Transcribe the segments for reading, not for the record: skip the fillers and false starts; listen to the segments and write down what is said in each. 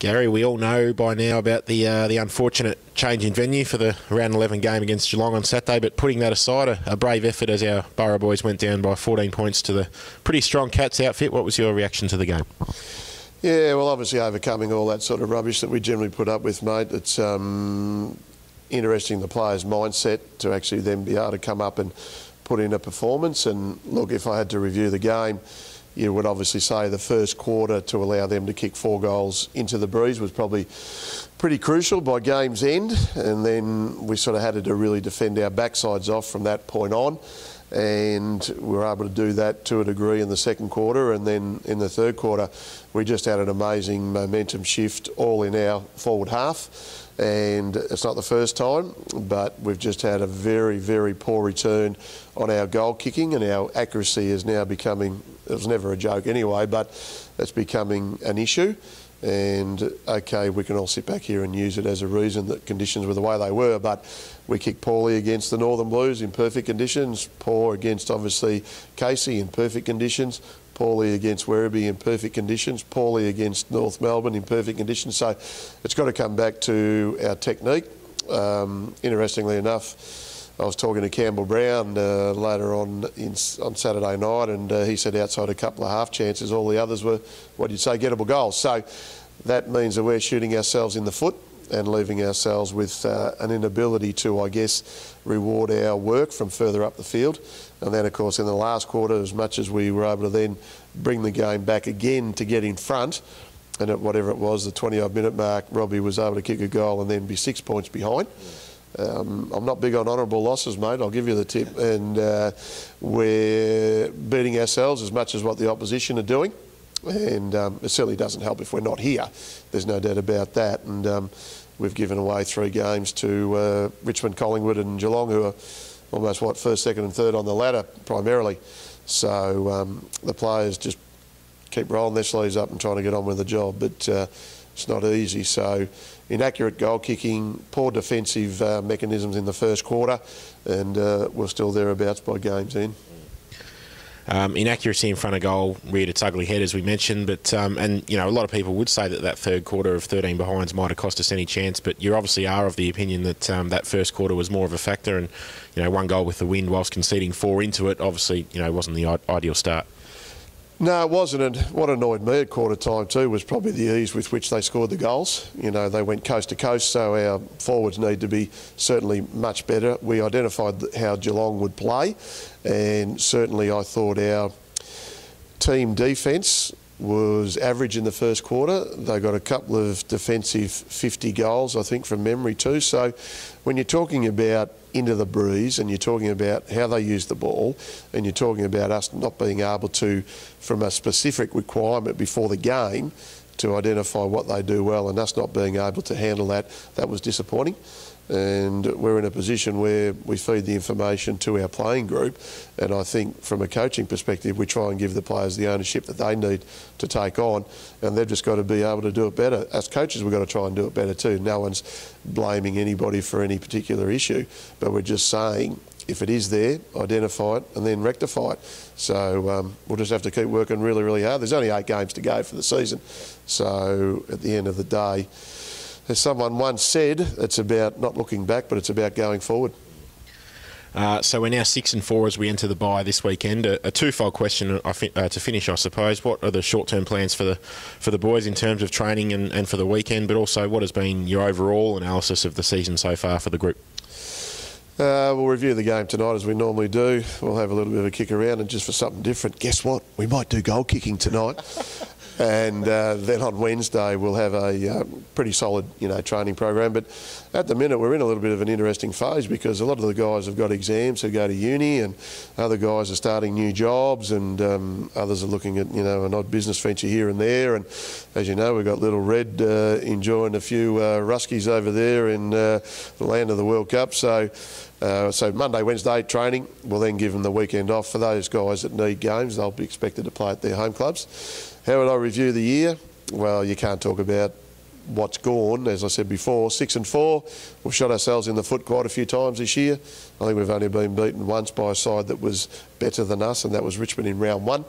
Gary, we all know by now about the unfortunate change in venue for the round 11 game against Geelong on Saturday, but putting that aside, a brave effort as our Borough boys went down by 14 points to the pretty strong Cats outfit. What was your reaction to the game? Yeah, well, obviously overcoming all that sort of rubbish that we generally put up with, mate. It's interesting, the players' mindset to actually then be able to come up and put in a performance. And look, if I had to review the game, you would obviously say the first quarter to allow them to kick 4 goals into the breeze was probably pretty crucial by game's end, and then we sort of had to really defend our backsides off from that point on, and we were able to do that to a degree in the second quarter. And then in the third quarter we just had an amazing momentum shift all in our forward half, and it's not the first time, but we've just had a very, very poor return on our goal kicking, and our accuracy is now becoming, it was never a joke anyway, but it's becoming an issue. And okay, we can all sit back here and use it as a reason that conditions were the way they were, but we kicked poorly against the Northern Blues in perfect conditions, poor against obviously Casey in perfect conditions, poorly against Werribee in perfect conditions, poorly against North Melbourne in perfect conditions. So it's got to come back to our technique. Interestingly enough, I was talking to Campbell Brown later on Saturday night, and he said outside a couple of half chances, all the others were, what you'd say, gettable goals. So that means that we're shooting ourselves in the foot and leaving ourselves with an inability to, I guess, reward our work from further up the field. And then, of course, in the last quarter, as much as we were able to then bring the game back again to get in front, and at whatever it was, the 20-odd minute mark, Robbie was able to kick a goal and then be 6 points behind. I'm not big on honourable losses, mate, I'll give you the tip, and we're beating ourselves as much as what the opposition are doing, and it certainly doesn't help if we're not here, there's no doubt about that. And we've given away 3 games to Richmond, Collingwood and Geelong, who are almost, what, first, second and third on the ladder primarily. So the players just keep rolling their sleeves up and trying to get on with the job, but it's not easy. So inaccurate goal kicking, poor defensive mechanisms in the first quarter, and we're still thereabouts by game's end. Inaccuracy in front of goal reared its ugly head, as we mentioned, but and you know, a lot of people would say that third quarter of 13 behinds might have cost us any chance, but you obviously are of the opinion that that first quarter was more of a factor, and you know, 1 goal with the wind whilst conceding 4 into it obviously, you know, wasn't the ideal start. No, it wasn't, and what annoyed me at quarter time too was probably the ease with which they scored the goals. You know, they went coast to coast, so our forwards need to be certainly much better. We identified how Geelong would play, and certainly I thought our team defence was average in the first quarter. They got a couple of defensive 50 goals, I think, from memory too. So when you're talking about into the breeze and you're talking about how they use the ball, and you're talking about us not being able to, from a specific requirement before the game, to identify what they do well, and us not being able to handle that, that was disappointing. And we're in a position where we feed the information to our playing group, and I think from a coaching perspective we try and give the players the ownership that they need to take on, and they've just got to be able to do it better. As coaches we've got to try and do it better too. No one's blaming anybody for any particular issue, but we're just saying if it is there, identify it and then rectify it. So we'll just have to keep working really, really hard. There's only 8 games to go for the season, so at the end of the day, as someone once said, it's about not looking back, but it's about going forward. So we're now 6 and 4 as we enter the bye this weekend. A twofold question to finish, I suppose. What are the short-term plans for the boys in terms of training and for the weekend, but also what has been your overall analysis of the season so far for the group? We'll review the game tonight as we normally do. We'll have a little bit of a kick around, and just for something different, guess what? We might do goal kicking tonight. And then on Wednesday we'll have a pretty solid, you know, training program. But at the minute we're in a little bit of an interesting phase, because a lot of the guys have got exams who go to uni, and other guys are starting new jobs, and others are looking at, you know, an odd business venture here and there. And as you know, we've got little Red enjoying a few Ruskies over there in the land of the World Cup. So Monday, Wednesday training. We'll then give them the weekend off. For those guys that need games, they'll be expected to play at their home clubs. How would I review the year? Well, you can't talk about what's gone. As I said before, 6 and 4. We've shot ourselves in the foot quite a few times this year. I think we've only been beaten once by a side that was better than us, and that was Richmond in round 1.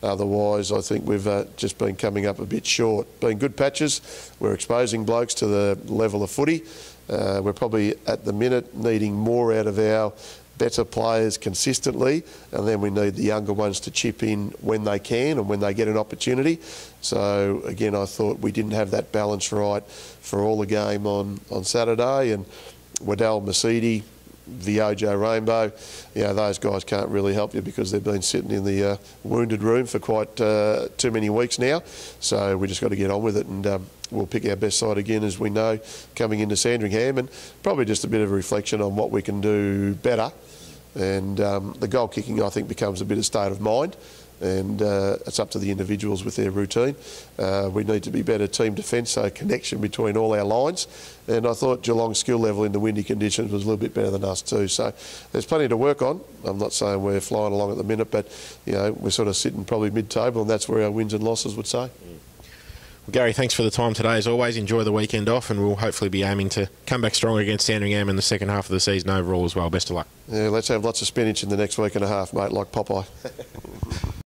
Otherwise, I think we've just been coming up a bit short. Been good patches. We're exposing blokes to the level of footy. We're probably at the minute needing more out of our better players consistently, and then we need the younger ones to chip in when they can and when they get an opportunity. So again, I thought we didn't have that balance right for all the game on Saturday, and Waddell Mercedes, the OJ Rainbow, those guys can't really help you because they've been sitting in the wounded room for quite too many weeks now. So we just got to get on with it, and we'll pick our best side again, as we know, coming into Sandringham, and probably just a bit of a reflection on what we can do better. And the goal kicking, I think, becomes a bit of state of mind, and it's up to the individuals with their routine. We need to be better team defence, so connection between all our lines. And I thought Geelong's skill level in the windy conditions was a little bit better than us too. So there's plenty to work on. I'm not saying we're flying along at the minute, but we're sort of sitting probably mid-table, and that's where our wins and losses would say. Well, Gary, thanks for the time today. As always, enjoy the weekend off, and we'll hopefully be aiming to come back strong against Sandringham in the second half of the season overall as well. Best of luck. Yeah, let's have lots of spinach in the next week and a half, mate, like Popeye.